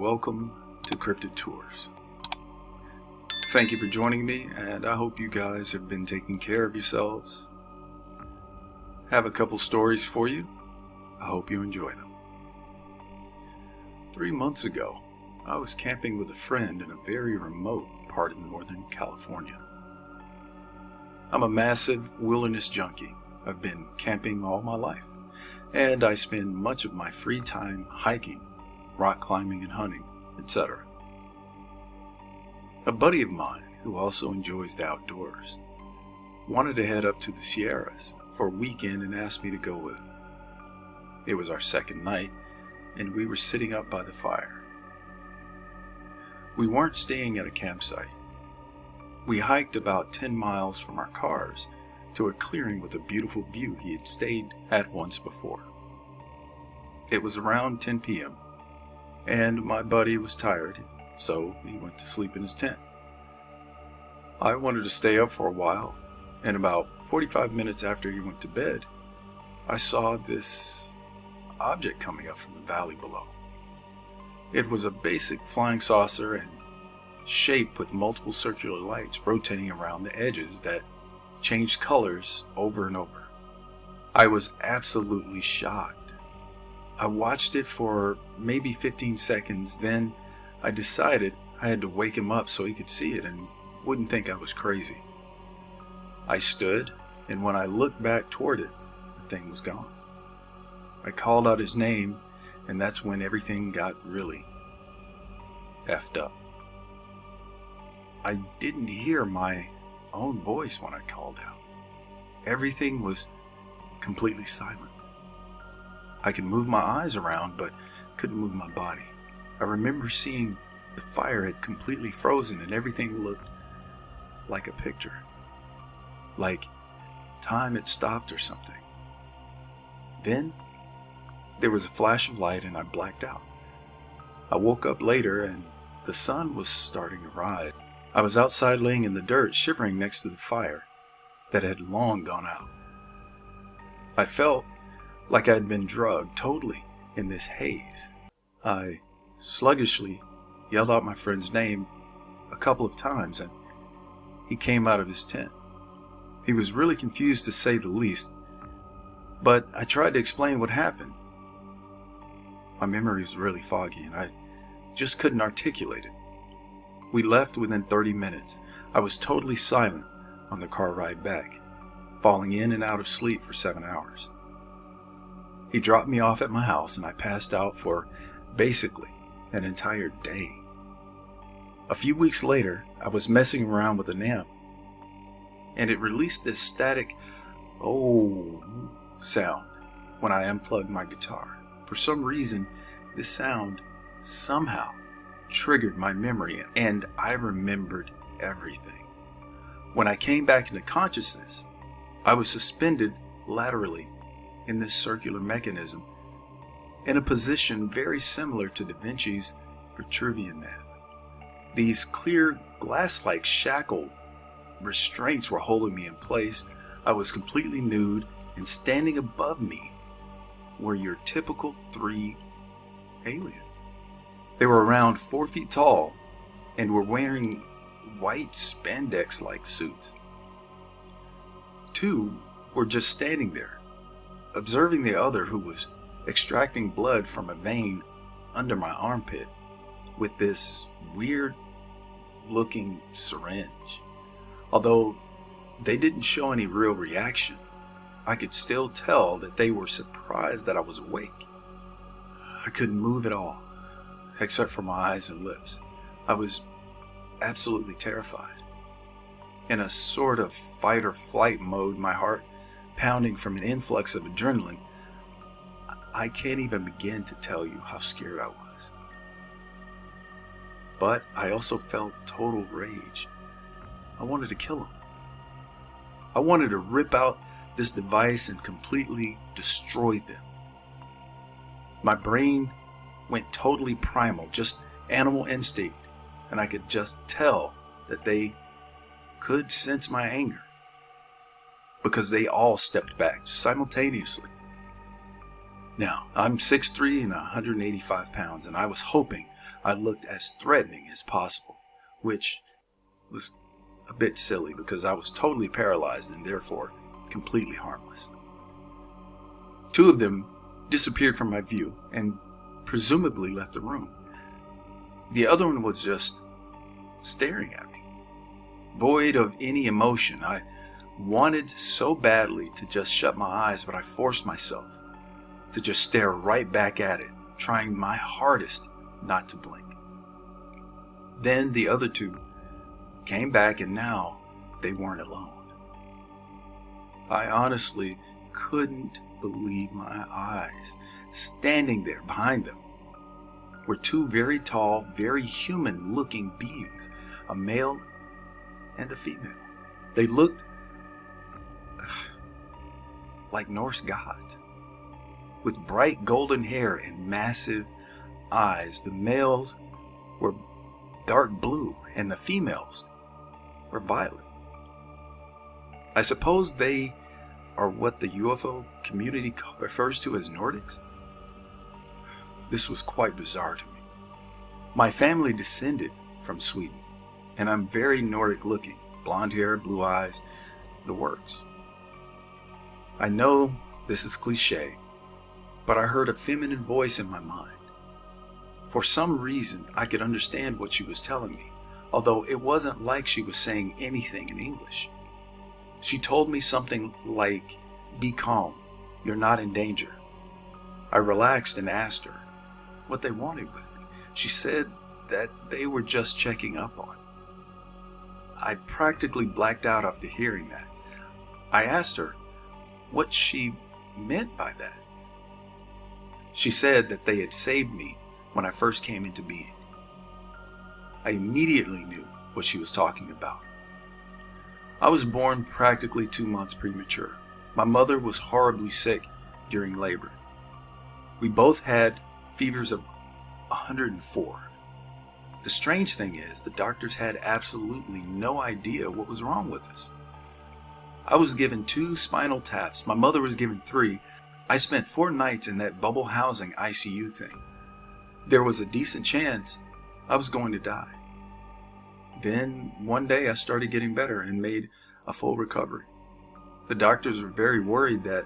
welcome to Cryptid Tours. Thank you for joining me, and I hope you guys have been taking care of yourselves. Have a couple stories for you. I hope you enjoy them. 3 months ago, I was camping with a friend in a very remote part of Northern California. I'm a massive wilderness junkie. I've been camping all my life, and I spend much of my free time hiking, rock climbing and hunting, etc. A buddy of mine, who also enjoys the outdoors, wanted to head up to the Sierras for a weekend and asked me to go with him. It was our second night, and we were sitting up by the fire. We weren't staying at a campsite. We hiked about 10 miles from our cars to a clearing with a beautiful view he had stayed at once before. It was around 10 p.m., and my buddy was tired, so he went to sleep in his tent. I wanted to stay up for a while, and about 45 minutes after he went to bed, I saw this object coming up from the valley below. It was a basic flying saucer and shape with multiple circular lights rotating around the edges that changed colors over and over. I was absolutely shocked. I watched it for maybe 15 seconds, then I decided I had to wake him up so he could see it and wouldn't think I was crazy. I stood, and when I looked back toward it, the thing was gone. I called out his name, and that's when everything got really effed up. I didn't hear my own voice when I called out. Everything was completely silent. I could move my eyes around, but couldn't move my body. I remember seeing the fire had completely frozen and everything looked like a picture. Like time had stopped or something. Then there was a flash of light and I blacked out. I woke up later and the sun was starting to rise. I was outside laying in the dirt, shivering next to the fire that had long gone out. I felt like I had been drugged totally in this haze. I sluggishly yelled out my friend's name a couple of times and he came out of his tent. He was really confused, to say the least, but I tried to explain what happened. My memory was really foggy and I just couldn't articulate it. We left within 30 minutes. I was totally silent on the car ride back, falling in and out of sleep for 7 hours. He dropped me off at my house and I passed out for basically an entire day. A few weeks later, I was messing around with an amp and it released this static "oh" sound when I unplugged my guitar. For some reason, this sound somehow triggered my memory and I remembered everything. When I came back into consciousness, I was suspended laterally in this circular mechanism in a position very similar to Da Vinci's Vitruvian Man. These clear glass-like shackled restraints were holding me in place. I was completely nude, and standing above me were your typical 3 aliens. They were around 4 feet tall and were wearing white spandex-like suits. 2 were just standing there, observing the other, who was extracting blood from a vein under my armpit with this weird looking syringe. Although they didn't show any real reaction, I could still tell that they were surprised that I was awake. I couldn't move at all, except for my eyes and lips. I was absolutely terrified. In a sort of fight or flight mode, my heart pounding from an influx of adrenaline. I can't even begin to tell you how scared I was. But I also felt total rage. I wanted to kill him. I wanted to rip out this device and completely destroy them. My brain went totally primal, just animal instinct, and I could just tell that they could sense my anger, because they all stepped back simultaneously. Now, I'm 6'3" and 185 pounds, and I was hoping I looked as threatening as possible, which was a bit silly because I was totally paralyzed and therefore completely harmless. Two of them disappeared from my view and presumably left the room. The other one was just staring at me, void of any emotion. I wanted so badly to just shut my eyes, but I forced myself to just stare right back at it, trying my hardest not to blink. Then the other two came back, and now they weren't alone. I honestly couldn't believe my eyes. Standing there behind them were two very tall, very human-looking beings, a male and a female. They looked like Norse gods, with bright golden hair and massive eyes. The males were dark blue and the females were violet. I suppose they are what the UFO community refers to as Nordics. This was quite bizarre to me. My family descended from Sweden, and I'm very Nordic looking, blonde hair, blue eyes, the works. I know this is cliche, but I heard a feminine voice in my mind. For some reason, I could understand what she was telling me, although it wasn't like she was saying anything in English. She told me something like, "Be calm, you're not in danger." I relaxed and asked her what they wanted with me. She said that they were just checking up on me. I practically blacked out after hearing that. I asked her what she meant by that. She said that they had saved me when I first came into being. I immediately knew what she was talking about. I was born practically 2 months premature. My mother was horribly sick during labor. We both had fevers of 104. The strange thing is, the doctors had absolutely no idea what was wrong with us. I was given 2 spinal taps. My mother was given 3. I spent 4 nights in that bubble housing ICU thing. There was a decent chance I was going to die. Then one day I started getting better and made a full recovery. The doctors were very worried that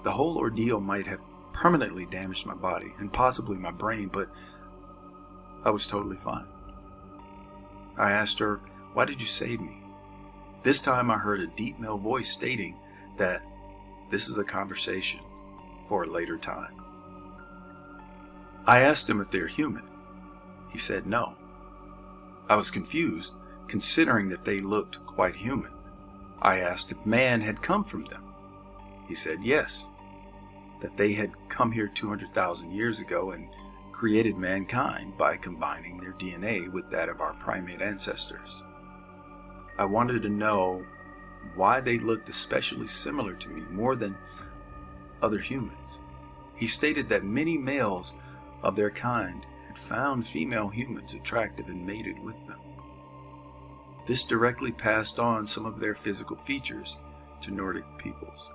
the whole ordeal might have permanently damaged my body and possibly my brain, but I was totally fine. I asked her, "Why did you save me?" This time I heard a deep male voice stating that this is a conversation for a later time. I asked him if they're human. He said no. I was confused, considering that they looked quite human. I asked if man had come from them. He said yes, that they had come here 200,000 years ago and created mankind by combining their DNA with that of our primate ancestors. I wanted to know why they looked especially similar to me more than other humans. He stated that many males of their kind had found female humans attractive and mated with them. This directly passed on some of their physical features to Nordic peoples.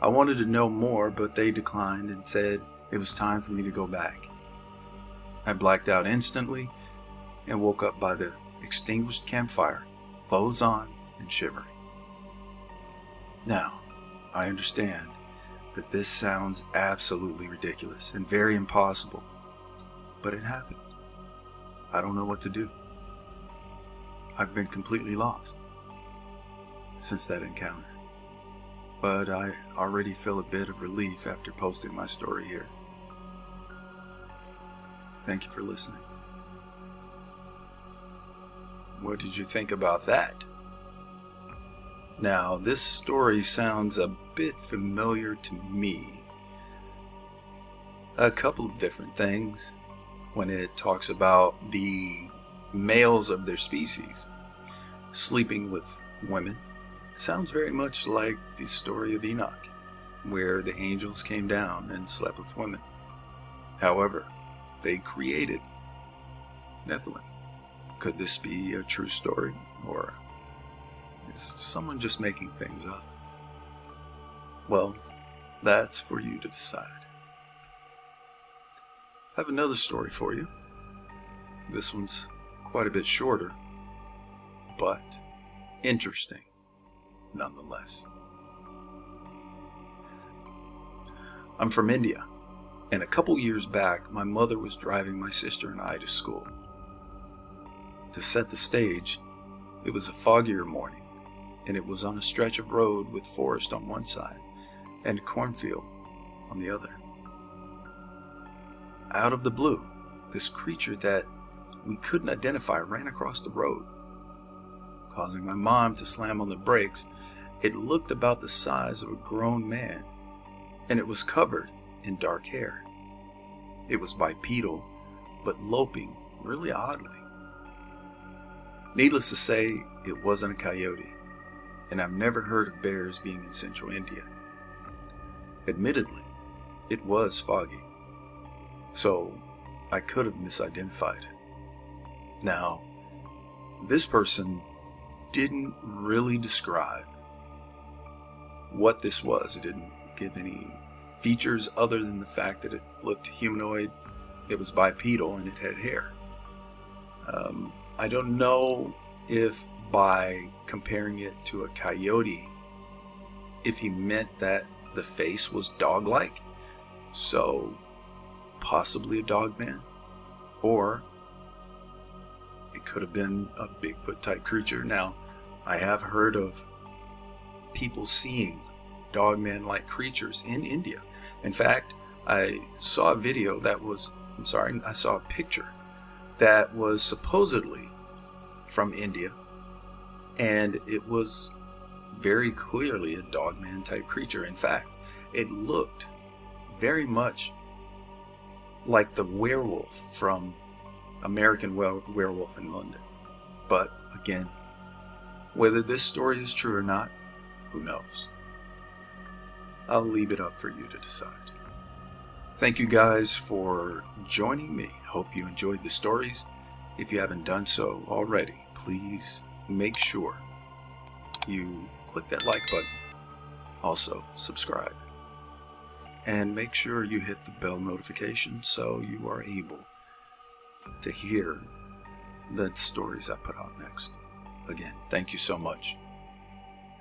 I wanted to know more, but they declined and said it was time for me to go back. I blacked out instantly and woke up by the extinguished campfire, clothes on and shivering. Now, I understand that this sounds absolutely ridiculous and very impossible, but it happened. I don't know what to do. I've been completely lost since that encounter, but I already feel a bit of relief after posting my story here. Thank you for listening. What did you think about that? Now, this story sounds a bit familiar to me. A couple of different things. When it talks about the males of their species sleeping with women, it sounds very much like the story of Enoch, where the angels came down and slept with women. However, they created Nephilim. Could this be a true story, or is someone just making things up? Well, That's for you to decide. I have another story for you. This one's quite a bit shorter, but interesting nonetheless. I'm from India, and a couple years back, my mother was driving my sister and I to school. To set the stage, it was a foggier morning, and it was on a stretch of road with forest on one side and cornfield on the other. Out of the blue, this creature that we couldn't identify ran across the road, causing my mom to slam on the brakes. It looked about the size of a grown man, and it was covered in dark hair. It was bipedal, but loping really oddly. Needless to say, it wasn't a coyote, and I've never heard of bears being in central India. Admittedly, it was foggy, so I could have misidentified it. Now, this person didn't really describe what this was. It didn't give any features other than the fact that it looked humanoid, it was bipedal, and it had hair. I don't know if by comparing it to a coyote, if he meant that the face was dog-like, so possibly a Dogman, or it could have been a Bigfoot-type creature. Now, I have heard of people seeing Dogman-like creatures in India. In fact, I saw a video I saw a picture that was supposedly from India, and it was very clearly a Dogman-type creature. In fact, it looked very much like the werewolf from American Werewolf in London. But again, whether this story is true or not, who knows? I'll leave it up for you to decide. Thank you guys for joining me. Hope you enjoyed the stories. If you haven't done so already, please make sure you click that like button. Also, subscribe. And make sure you hit the bell notification so you are able to hear the stories I put out next. Again, thank you so much.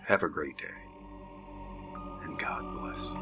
Have a great day. And God bless.